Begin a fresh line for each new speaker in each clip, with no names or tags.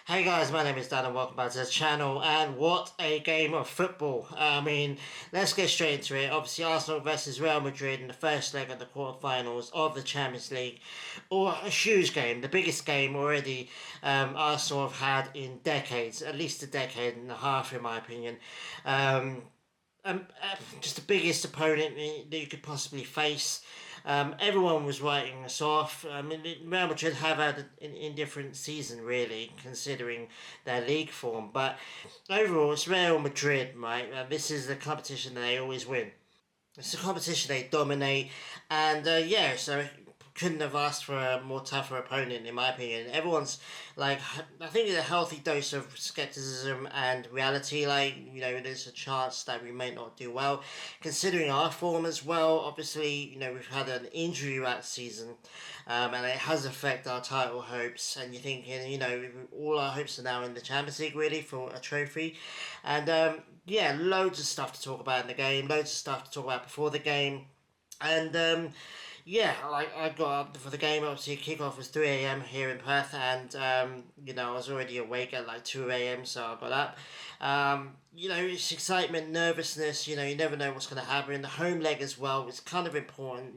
Hey guys, my name is Dan and welcome back to the channel. And what a game of football! I mean, let's get straight into it. Obviously, Arsenal versus Real Madrid in the first leg of the quarterfinals of the Champions League, or a huge game, the biggest game already Arsenal have had in decades, at least a decade and a half, in my opinion. Um, just the biggest opponent that you could possibly face. Everyone was writing us off. I mean, Real Madrid have had an indifferent season, really, considering their league form. But overall, it's Real Madrid, right? This is the competition that they always win. It's a competition they dominate, and yeah, so couldn't have asked for a more tougher opponent, in my opinion. Everyone's like, I think a healthy dose of skepticism and reality. Like, there's a chance that we may not do well, considering our form as well. Obviously, we've had an injury that season, and it has affected our title hopes. And you're thinking, all our hopes are now in the Champions League, really, for a trophy, and yeah, loads of stuff to talk about in the game, loads of stuff to talk about before the game. And yeah, like I got up for the game. Obviously, kickoff was 3 a.m. here in Perth, and I was already awake at like 2 a.m. So I got up. It's excitement, nervousness. You never know what's going to happen. The home leg as well was kind of important.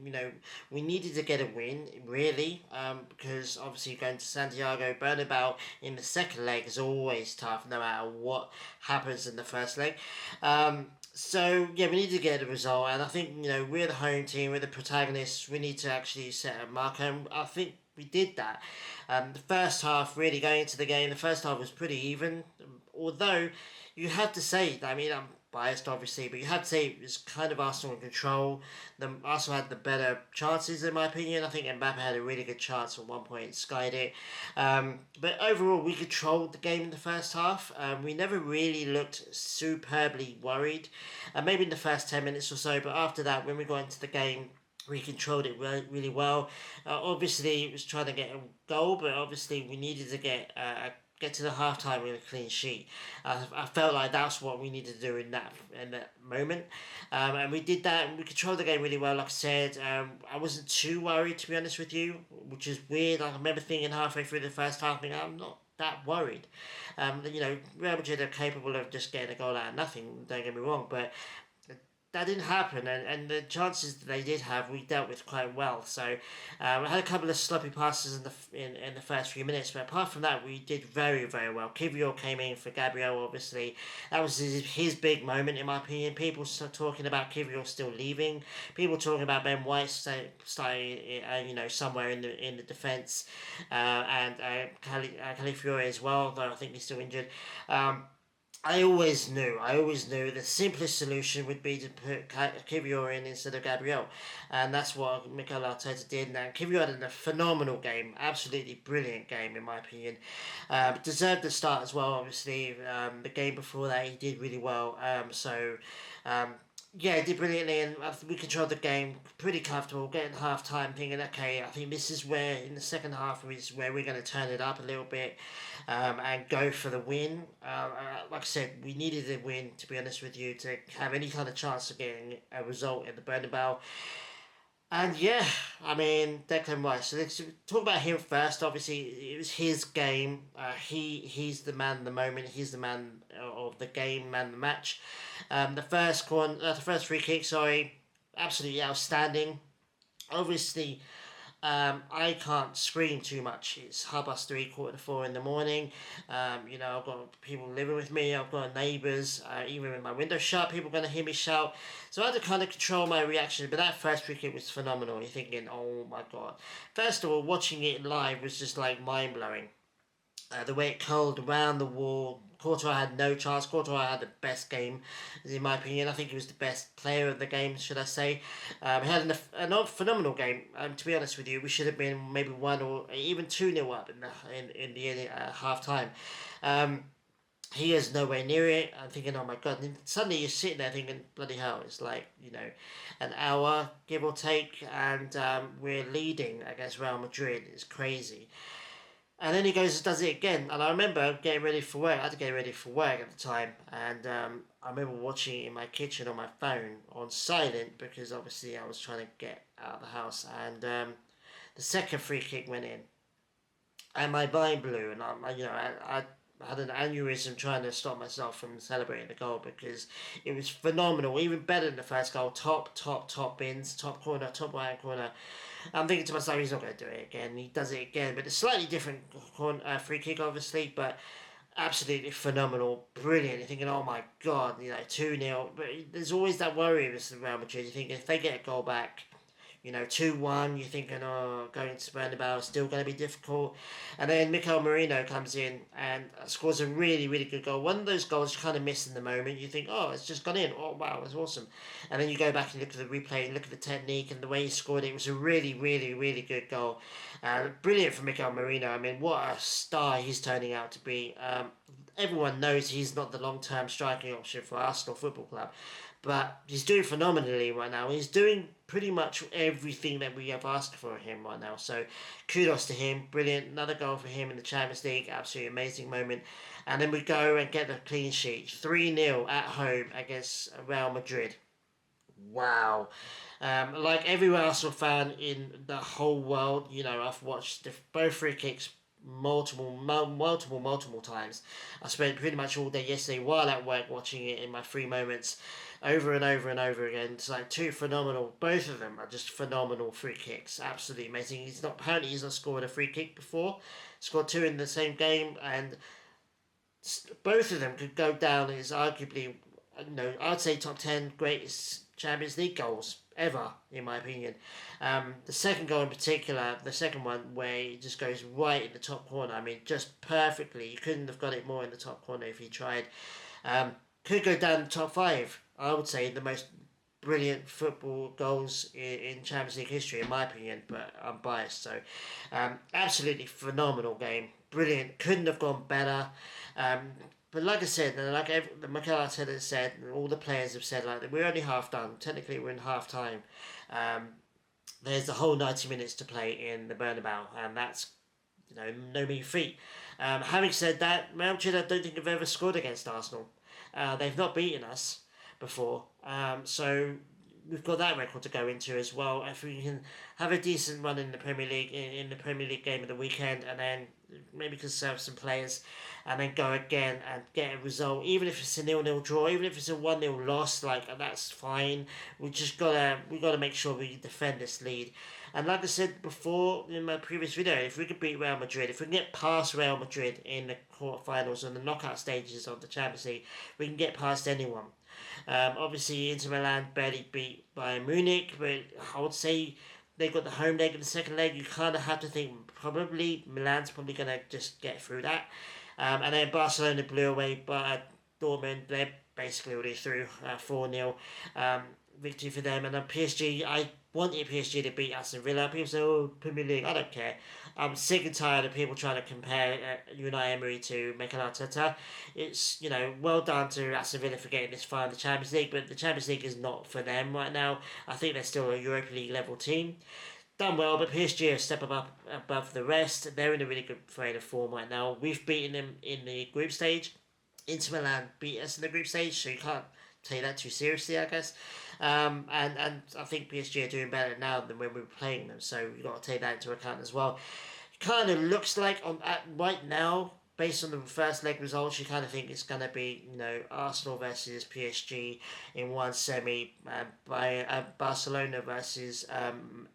We needed to get a win, really, because obviously going to Santiago Bernabeu in the second leg is always tough, no matter what happens in the first leg. So yeah, we need to get a result, and I think we're the home team, we're the protagonists. We need to actually set a mark, and I think we did that. The first half, really going into the game, the first half was pretty even. Although you have to say, I mean, I'm biased obviously, but you have to say it was kind of Arsenal in control. The Arsenal had the better chances in my opinion. I think Mbappe had a really good chance at one point, skied it. But overall, we controlled the game in the first half. We never really looked superbly worried. Maybe in the first 10 minutes or so, but after that, when we got into the game, we controlled it really well. Obviously, it was trying to get a goal, but obviously we needed to get to the halftime with a clean sheet. I felt like that's what we needed to do in that moment, and we did that. And we controlled the game really well. Like I said, I wasn't too worried, to be honest with you, which is weird. I remember thinking halfway through the first half, I'm not that worried. Real Madrid are capable of just getting a goal out of nothing. Don't get me wrong, but that didn't happen, and the chances that they did have, we dealt with quite well. So I had a couple of sloppy passes in the first few minutes, but apart from that, we did very very well. Kivior came in for Gabriel. Obviously, that was his big moment in my opinion. People start talking about Kivior still leaving. People talking about Ben White starting, somewhere in the defence, and Califiore as well, though I think he's still injured. I always knew the simplest solution would be to put Kivior in instead of Gabriel. And that's what Mikel Arteta did. Now, Kivior had a phenomenal game, absolutely brilliant game, in my opinion. Deserved the start as well, obviously. The game before that, he did really well. Um, yeah, he did brilliantly, and I think we controlled the game pretty comfortable. Getting half time, thinking, okay, I think this is where in the second half is where we're going to turn it up a little bit, and go for the win. Like I said, we needed a win, to be honest with you, to have any kind of chance of getting a result in the Bernabeu. And yeah, I mean Declan Rice. So let's talk about him first. Obviously, it was his game. He's the man of the moment. He's the man of the game, man of the match. The first free kick. Sorry, absolutely outstanding. Obviously, I can't scream too much. It's 3:30, quarter to 4 in the morning. I've got people living with me. I've got neighbours. Even with my window shut, people are going to hear me shout. So I had to kind of control my reaction. But that first free kick was phenomenal. You're thinking, oh my god. First of all, watching it live was just like mind blowing. The way it curled around the wall. Courtois had no chance. Courtois had the best game, in my opinion. I think he was the best player of the game, should I say. He had a phenomenal game. To be honest with you, we should have been maybe 1 or even 2-0 up in the half time. He is nowhere near it. I'm thinking, oh my god. And suddenly you're sitting there thinking, bloody hell, it's like, an hour, give or take, and we're leading against Real Madrid. It's crazy. And then he goes and does it again. And I remember getting ready for work. I had to get ready for work at the time. And I remember watching it in my kitchen on my phone on silent because obviously I was trying to get out of the house. And the second free kick went in. and my mind blew, and I had an aneurysm trying to stop myself from celebrating the goal because it was phenomenal, even better than the first goal. Top bins, top corner, top right corner. I'm thinking to myself, he's not going to do it again. He does it again, but a slightly different free kick, obviously, but absolutely phenomenal, brilliant. You're thinking, oh my god, 2-0. But there's always that worry with Real Madrid. You're thinking if they get a goal back, 2-1, you're thinking, oh, going to Bernabeu is still going to be difficult. And then Mikel Merino comes in and scores a really, really good goal. One of those goals you kind of miss in the moment. You think, oh, it's just gone in. Oh, wow, it's awesome. And then you go back and look at the replay and look at the technique and the way he scored it. It was a really, really, really good goal. Brilliant for Mikel Merino. I mean, what a star he's turning out to be. Everyone knows he's not the long-term striking option for Arsenal Football Club. But he's doing phenomenally right now. He's doing pretty much everything that we have asked for him right now. So kudos to him. Brilliant. Another goal for him in the Champions League. Absolutely amazing moment. And then we go and get the clean sheet. 3-0 at home against Real Madrid. Wow. Like every Arsenal fan in the whole world, I've watched both free kicks multiple times. I spent pretty much all day yesterday while at work watching it in my free moments over and over and over again. It's like two phenomenal, both of them are just phenomenal free kicks. Absolutely amazing. He's not scored a free kick before. Scored two in the same game, and both of them could go down as arguably, I'd say top 10 greatest Champions League goals ever, in my opinion. The second goal in particular, the second one where it just goes right in the top corner. I mean, just perfectly. You couldn't have got it more in the top corner if you tried. Could go down the top 5. I would say the most brilliant football goals in Champions League history, in my opinion, but I'm biased. So, absolutely phenomenal game. Brilliant. Couldn't have gone better. But like I said, like Mikel Arteta has said, and all the players have said, like we're only half done. Technically, we're in half time. There's the whole 90 minutes to play in the Bernabeu, and that's no mean feat. Having said that, Real Madrid I don't think have ever scored against Arsenal. They've not beaten us before, so we've got that record to go into as well. If we can have a decent run in the Premier League, in the Premier League game of the weekend, and then maybe conserve some players, and then go again and get a result, even if it's a 0-0 draw, even if it's a 1-0 loss, that's fine. We gotta make sure we defend this lead. And like I said before in my previous video, if we could beat Real Madrid, if we can get past Real Madrid in the quarterfinals and the knockout stages of the Champions League, we can get past anyone. Obviously, Inter Milan barely beat Bayern Munich, but I would say they got the home leg and the second leg. You kind of have to think probably Milan's probably going to just get through that. And then Barcelona blew away by Dortmund. They're basically already through 4-0 victory for them. And then PSG, I wanted PSG to beat Aston Villa. People say, oh, Premier League, I don't care. I'm sick and tired of people trying to compare Unai Emery to Mikel Arteta. It's, well done to Aston Villa for getting this far in the Champions League, but the Champions League is not for them right now. I think they're still a Europa League level team. Done well, but PSG are a step above the rest. They're in a really good frame of form right now. We've beaten them in the group stage. Inter Milan beat us in the group stage, so you can't take that too seriously, I guess. And I think PSG are doing better now than when we were playing them, so we've got to take that into account as well. It kind of looks like right now, based on the first leg results, you kind of think it's going to be, Arsenal versus PSG in one semi, by Barcelona versus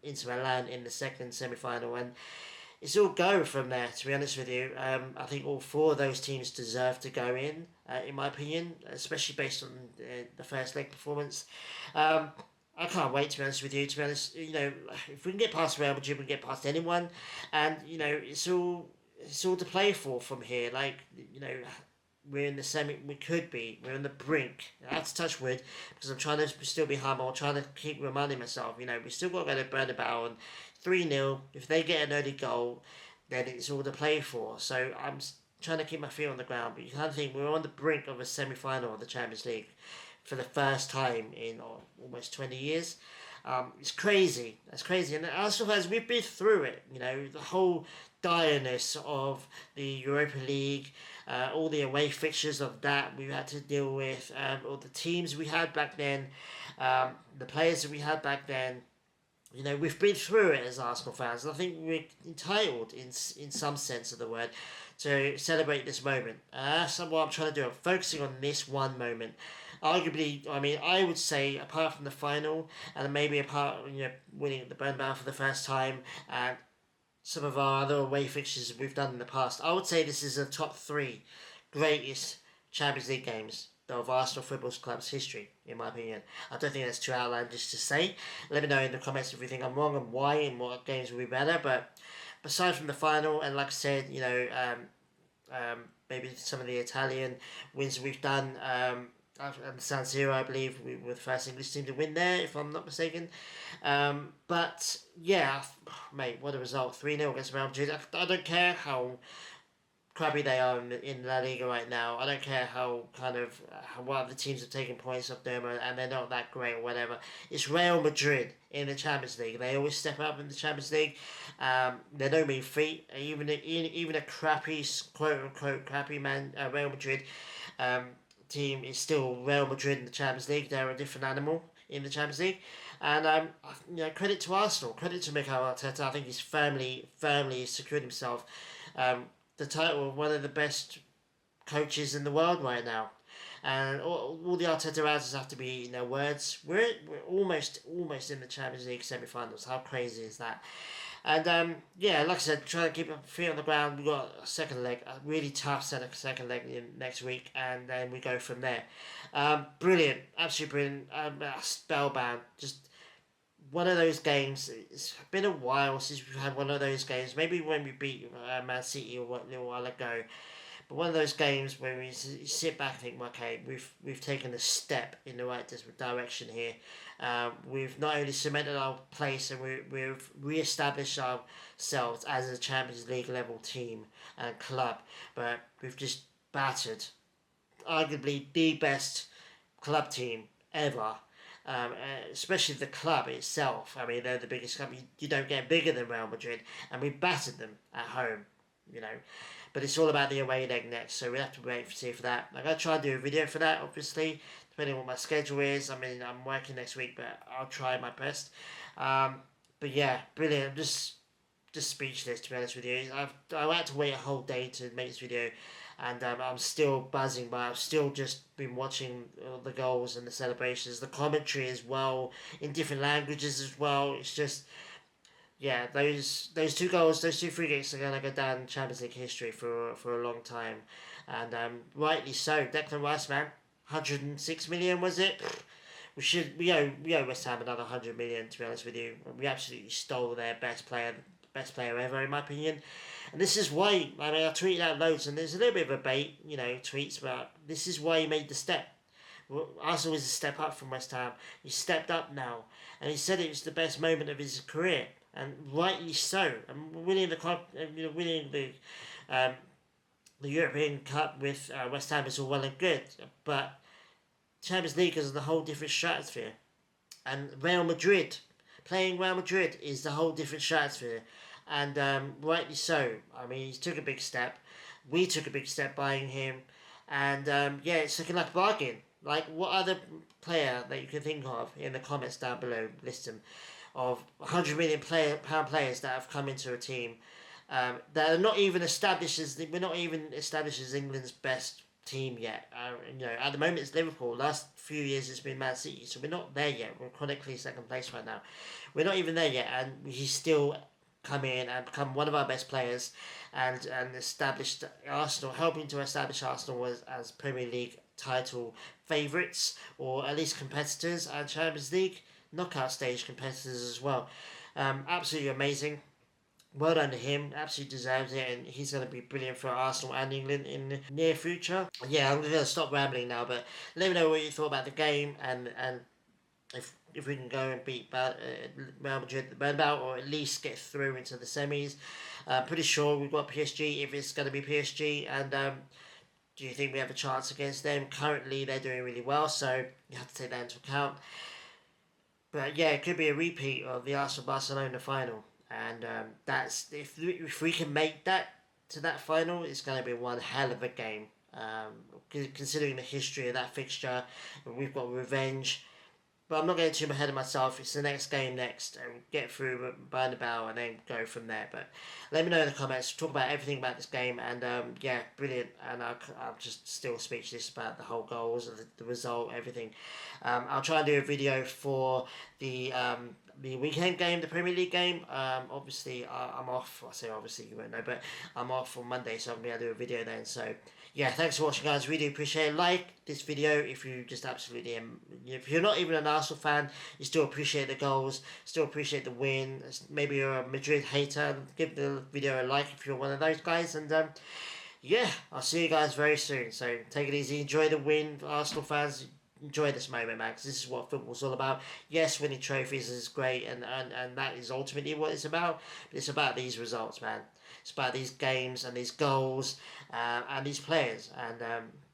Inter Milan in the second semi-final, and it's all go from there, to be honest with you. I think all four of those teams deserve to go in my opinion, especially based on the first leg performance. I can't wait, to be honest with you. To be honest, if we can get past Real Madrid, we can get past anyone, and it's all to play for from here. We're in the semi. We're on the brink. I have to touch wood because I'm trying to still be humble. I'm trying to keep reminding myself. We still got to go to Bernabeu, and 3-0. If they get an early goal, then it's all to play for. So I'm trying to keep my feet on the ground. But you kind of think we're on the brink of a semi-final of the Champions League for the first time in almost 20 years. It's crazy. That's crazy. And Arsenal fans, we've been through it. The whole direness of the Europa League, all the away fixtures of that we had to deal with, all the teams we had back then, the players that we had back then. we've been through it as Arsenal fans, and I think we're entitled, in some sense of the word, to celebrate this moment. That's what I'm trying to do. I'm focusing on this one moment. Arguably, I mean, I would say apart from the final, and maybe apart, winning the Bernabeu for the first time, and some of our other away fixtures we've done in the past, I would say this is a top three greatest Champions League games of Arsenal Football Club's history, in my opinion. I don't think that's too outlandish to say. Let me know in the comments if you think I'm wrong and why and what games will be better. But aside from the final, and like I said, maybe some of the Italian wins we've done, and San Siro, I believe, we were the first English team to win there, if I'm not mistaken. But yeah, mate, what a result. 3-0 against Real Madrid. I don't care how crappy they are in La Liga right now. I don't care how what other teams have taken points off them and they're not that great or whatever. It's Real Madrid in the Champions League. They always step up in the Champions League. They're no mean feat. Even a crappy, quote unquote crappy Real Madrid team is still Real Madrid in the Champions League. They're a different animal in the Champions League. And credit to Arsenal, credit to Mikel Arteta. I think he's firmly secured himself the title of one of the best coaches in the world right now. And all the Arteta answers have to be, words. We're almost in the Champions League semi-finals. How crazy is that? And like I said, trying to keep our feet on the ground. We've got a second leg, a really tough second leg next week, and then we go from there. Brilliant, absolutely brilliant. Spellbound, just one of those games. It's been a while since we've had one of those games. Maybe when we beat Man City a little while ago, but one of those games where we sit back and think, okay, we've taken a step in the right direction here. We've not only cemented our place and we've re-established ourselves as a Champions League level team and club, but we've just battered arguably the best club team ever. Especially the club itself. I mean, they're the biggest club. You don't get bigger than Real Madrid, and we battered them at home, But it's all about the away leg next, so we have to wait to see for that. I'm going to try and do a video for that, obviously, depending on what my schedule is. I mean, I'm working next week, but I'll try my best. But yeah, brilliant. I'm just speechless, to be honest with you. I had to wait a whole day to make this video, and I'm still buzzing, but I've still just been watching the goals and the celebrations, the commentary as well, in different languages as well. It's just, yeah, those two goals, those two free kicks are going to go down in Champions League history for a long time, and rightly so. Declan Rice, man, 106 million was it? We owe West Ham another 100 million, to be honest with you. We absolutely stole their best player ever, in my opinion. And this is why, I mean, I tweeted out loads, and there's a little bit of a bait, tweets, but this is why he made the step. Arsenal is a step up from West Ham. He stepped up now, and he said it was the best moment of his career, and rightly so. And winning the club, winning the European Cup with West Ham is all well and good, but Champions League is a whole different stratosphere, and playing Real Madrid is the whole different stratosphere. And rightly so. I mean, he took a big step. We took a big step buying him. And it's looking like a bargain. Like, what other player that you can think of in the comments down below, list them, of £100 million pound players that have come into a team that are not even established we're not even established as England's best team yet. At the moment it's Liverpool. Last few years it's been Man City. So we're not there yet. We're chronically second place right now. We're not even there yet, and he's still come in and become one of our best players and established Arsenal, helping to establish Arsenal as Premier League title favourites, or at least competitors, and Champions League knockout stage competitors as well. Absolutely amazing. Well done to him, absolutely deserves it, and he's going to be brilliant for Arsenal and England in the near future. Yeah, I'm going to stop rambling now, but let me know what you thought about the game, and if we can go and beat Real Madrid at the Bernabeu, or at least get through into the semis. Pretty sure we've got PSG, if it's going to be PSG, and do you think we have a chance against them? Currently, they're doing really well, so you have to take that into account. But yeah, it could be a repeat of the Arsenal-Barcelona final, and that's if we can make that to that final, it's going to be one hell of a game. Considering the history of that fixture, we've got revenge. But I'm not getting too ahead of myself. It's the next game next, and get through Bernabeu and then go from there. But let me know in the comments. Talk about everything about this game, and yeah, brilliant. And I'm just still speechless about the whole goals, the result, everything. I'll try and do a video for the weekend game, the Premier League game. Obviously, I'm off. I say obviously you won't know, but I'm off on Monday, so I'm gonna do a video then. So yeah, thanks for watching, guys. Really appreciate it. Like this video if you just absolutely if you're not even an Arsenal fan, you still appreciate the goals, still appreciate the win. Maybe you're a Madrid hater, give the video a like if you're one of those guys. And yeah, I'll see you guys very soon. So take it easy, enjoy the win, Arsenal fans. Enjoy this moment, man, because this is what football's all about. Yes, winning trophies is great, and that is ultimately what it's about. But it's about these results, man. It's about these games and these goals and these players. And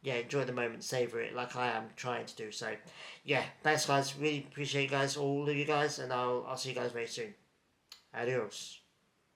yeah, enjoy the moment, savor it like I am trying to do. So yeah, thanks, guys. Really appreciate you guys, all of you guys, and I'll see you guys very soon. Adios.